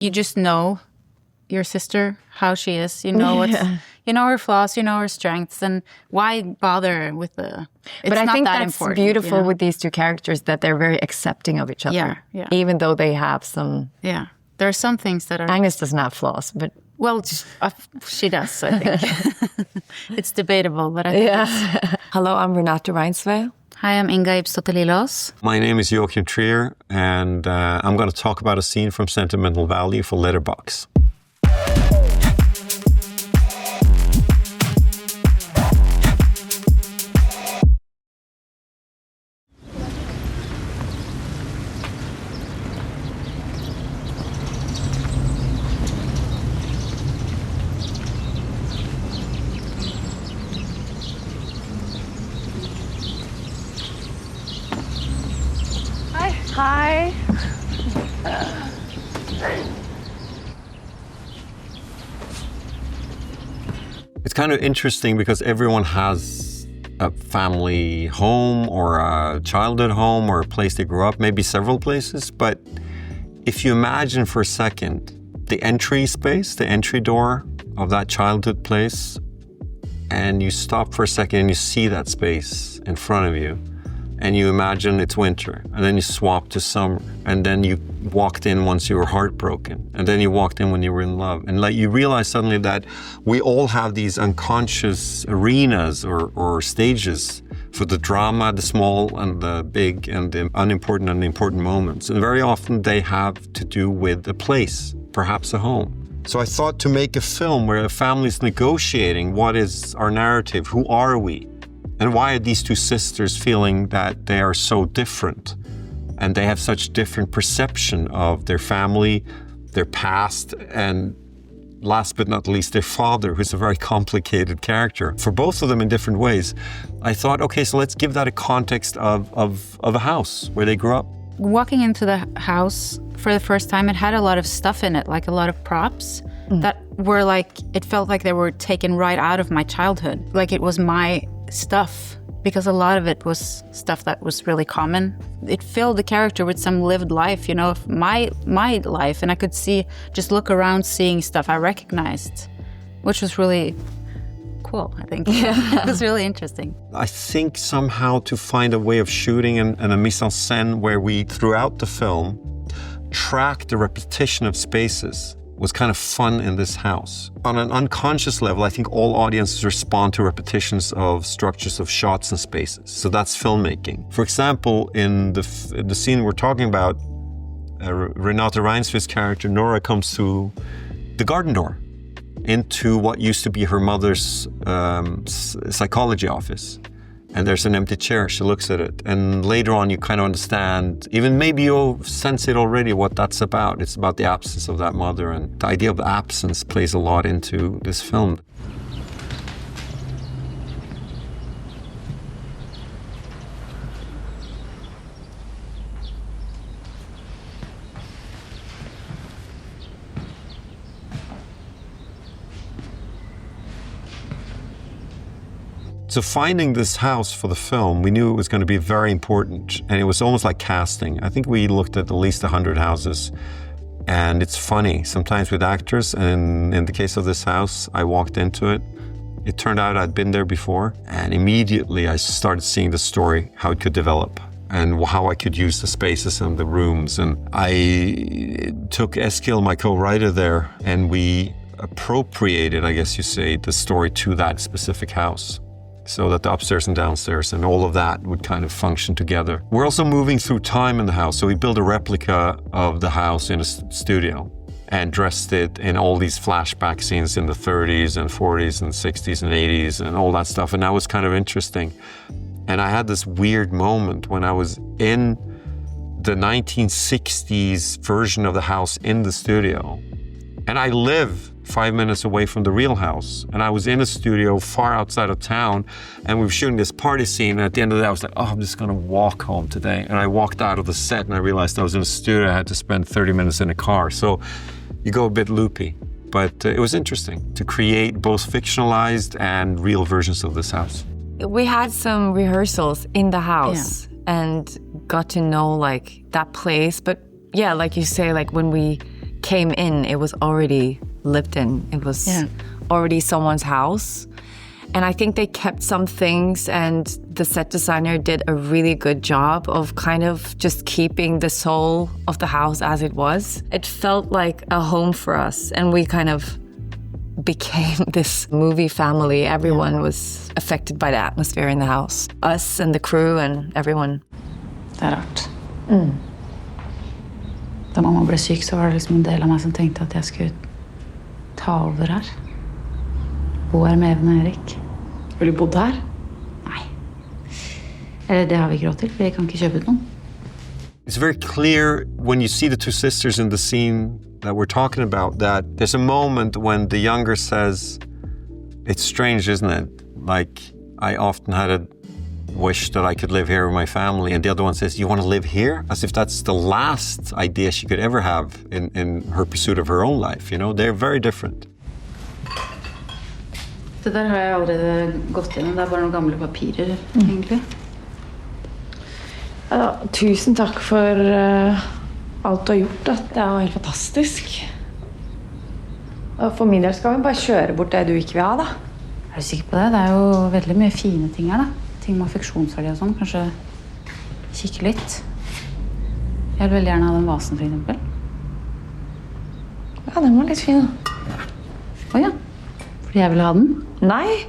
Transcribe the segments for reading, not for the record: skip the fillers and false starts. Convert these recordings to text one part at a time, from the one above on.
You just know your sister, how she is. You know you know her flaws, you know her strengths, and why bother with the... But I think that's important, beautiful with these two characters, that they're very accepting of each other. Yeah. Even though they have some... Yeah. There are some things that are... Agnes doesn't have flaws, but... Well, she does, I think. It's debatable, but I think Hello, I'm Renate Reinsve. Hi, I'm Inga Ibsdotter Lilleaas. My name is Joachim Trier, and I'm going to talk about a scene from Sentimental Value for Letterboxd. Hi. It's kind of interesting because everyone has a family home or a childhood home or a place they grew up, maybe several places. But if you imagine for a second the entry space, the entry door of that childhood place, and you stop for a second and you see that space in front of you, and you imagine it's winter, and then you swap to summer, and then you walked in once you were heartbroken, and then you walked in when you were in love. And like you realize suddenly that we all have these unconscious arenas or stages for the drama, the small and the big, and the unimportant and the important moments. And very often they have to do with a place, perhaps a home. So I thought to make a film where a family is negotiating what is our narrative, who are we? And why are these two sisters feeling that they are so different? And they have such different perception of their family, their past, and last but not least, their father, who's a very complicated character. For both of them in different ways, I thought, okay, so let's give that a context of a house where they grew up. Walking into the house for the first time, it had a lot of stuff in it, like a lot of props that were like, it felt like they were taken right out of my childhood. Like it was my stuff, because a lot of it was stuff that was really common. It filled the character with some lived life, you know, of my life, and I could just look around seeing stuff I recognized, which was really cool, I think. It was really interesting. I think somehow to find a way of shooting and a mise en scène where we, throughout the film, track the repetition of spaces was kind of fun in this house. On an unconscious level, I think all audiences respond to repetitions of structures of shots and spaces. So that's filmmaking. For example, in the scene we're talking about, Renate Reinsve's character, Nora, comes through the garden door into what used to be her mother's psychology office. And there's an empty chair. She looks at it. And later on, you kind of understand, even maybe you'll sense it already, what that's about. It's about the absence of that mother. And the idea of absence plays a lot into this film. So finding this house for the film, we knew it was going to be very important, and it was almost like casting. I think we looked at least 100 houses, and it's funny, sometimes with actors, and in the case of this house, I walked into it. It turned out I'd been there before, and immediately I started seeing the story, how it could develop, and how I could use the spaces and the rooms. And I took Eskil, my co-writer there, and we appropriated, I guess you say, the story to that specific house, so that the upstairs and downstairs and all of that would kind of function together. We're also moving through time in the house, so we built a replica of the house in a studio and dressed it in all these flashback scenes in the 30s and 40s and 60s and 80s and all that stuff, and that was kind of interesting. And I had this weird moment when I was in the 1960s version of the house in the studio, and I live 5 minutes away from the real house. And I was in a studio far outside of town, and we were shooting this party scene. And at the end of the day, I was like, oh, I'm just gonna walk home today. And I walked out of the set and I realized I was in a studio. I had to spend 30 minutes in a car. So you go a bit loopy. But it was interesting to create both fictionalized and real versions of this house. We had some rehearsals in the house and got to know like that place. But yeah, like you say, like when we came in, it was already lived in. It was already someone's house. And I think they kept some things, and the set designer did a really good job of kind of just keeping the soul of the house as it was. It felt like a home for us, and we kind of became this movie family. Everyone was affected by the atmosphere in the house. Us and the crew and everyone. Det er rart. Da mamma ble syk, så var det liksom en del av meg som tenkte at jeg skulle ta over her. Bo her med Even og Erik. Vil du bo her? Nei. Eller det har vi ikke råd til, for vi kan ikke kjøpe ut noen. It's very clear when you see the two sisters in the scene that we're talking about that there's a moment when the younger says, it's strange, isn't it? Like, I often had a wish that I could live here with my family, and the other one says, you want to live here? As if that's the last idea she could ever have in her pursuit of her own life, you know? They're very different. Det der har jeg allerede gått gjennom. Det er bare noen gamle papirer, egentlig. Ja, tusen takk for alt du har gjort. Det er jo helt fantastisk. Og for min del skal vi bare kjøre bort det du ikke vil ha, da. Er du sikker på det? Det er jo veldig mye fine ting her, da. Ting med affeksjonsverdi og sånn. Kanskje kikke litt. Jeg vil veldig gjerne ha den vasen, for eksempel. Ja, den var litt fin. Åja, fordi jeg vil ha den? Nei.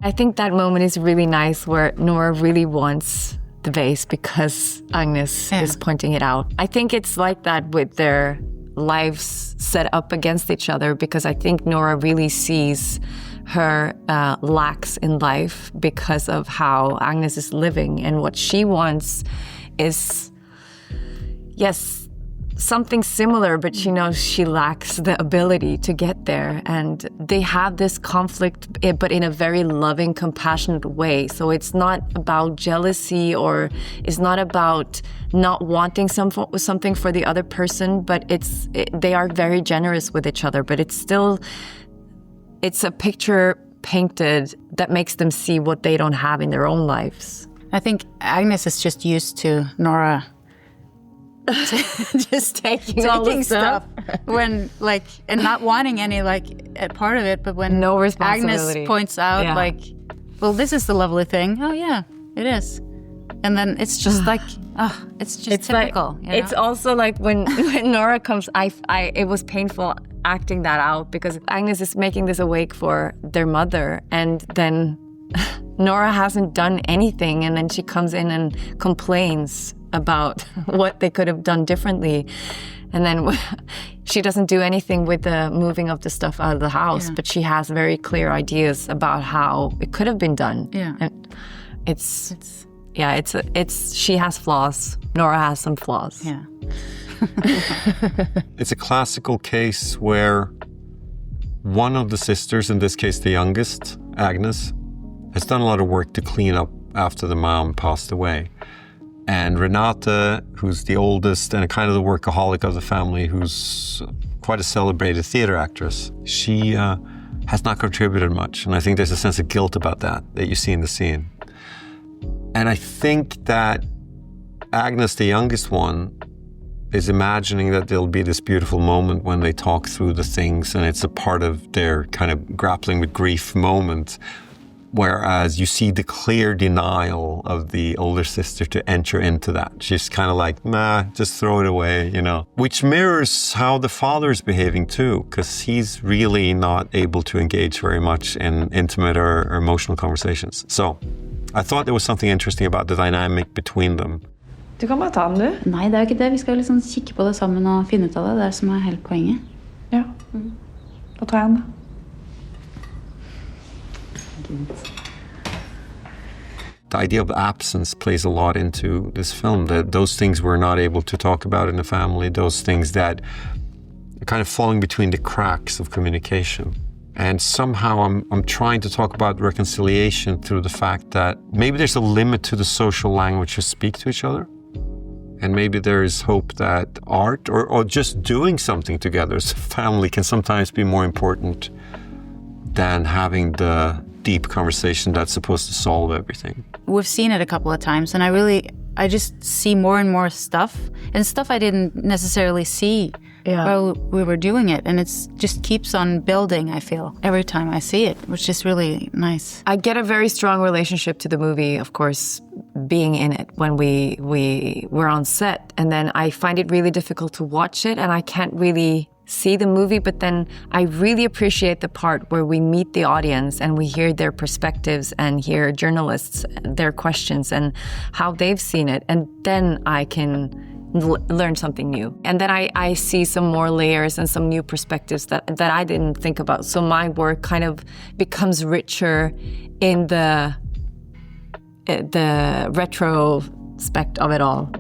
I think that moment is really nice where Nora really wants the vase because Agnes is pointing it out. I think it's like that with their lives set up against each other, because I think Nora really sees her lacks in life because of how Agnes is living, and what she wants is, yes, something similar, but she knows she lacks the ability to get there. And they have this conflict, but in a very loving, compassionate way. So it's not about jealousy, or it's not about not wanting something for the other person, but they are very generous with each other, but it's a picture painted that makes them see what they don't have in their own lives. I think Agnes is just used to Nora just taking all the stuff when, like, and not wanting any, like, a part of it, but when no responsibility. Agnes points out, like, well, this is the lovely thing. Oh yeah, it is. And then it's just like, it's just typical. Like, you know? It's also like when Nora comes, it was painful acting that out, because Agnes is making this awake for their mother, and then Nora hasn't done anything, and then she comes in and complains about what they could have done differently. And then she doesn't do anything with the moving of the stuff out of the house, but she has very clear ideas about how it could have been done. Yeah. And she has flaws. Nora has some flaws. Yeah. It's a classical case where one of the sisters, in this case the youngest, Agnes, has done a lot of work to clean up after the mom passed away. And Renate, who's the oldest and kind of the workaholic of the family, who's quite a celebrated theater actress, she has not contributed much. And I think there's a sense of guilt about that you see in the scene. And I think that Agnes, the youngest one, is imagining that there'll be this beautiful moment when they talk through the things, and it's a part of their kind of grappling with grief moment. Whereas you see the clear denial of the older sister to enter into that. She's kind of like, nah, just throw it away, you know. Which mirrors how the father is behaving too, because he's really not able to engage very much in intimate or emotional conversations. So I thought there was something interesting about the dynamic between them. Du kan bare ta den, du. Nei, det er jo ikke det. Vi skal jo liksom kikke på det sammen og finne ut av det. Det er som er hele poenget. Ja, da tar jeg den da. The idea of absence plays a lot into this film. That those things we're not able to talk about in the family, those things that are kind of falling between the cracks of communication. And somehow I'm trying to talk about reconciliation through the fact that maybe there's a limit to the social language you speak to each other. And maybe there is hope that art or just doing something together as a family can sometimes be more important than having the deep conversation that's supposed to solve everything. We've seen it a couple of times, and I just see more and more stuff, and stuff I didn't necessarily see while we were doing it. And it's just keeps on building, I feel, every time I see it, which is really nice. I get a very strong relationship to the movie, of course, being in it when we were on set. And then I find it really difficult to watch it, and I can't really see the movie, but then I really appreciate the part where we meet the audience and we hear their perspectives and hear journalists, their questions and how they've seen it. And then I can learn something new. And then I see some more layers and some new perspectives that I didn't think about. So my work kind of becomes richer in the retrospect of it all.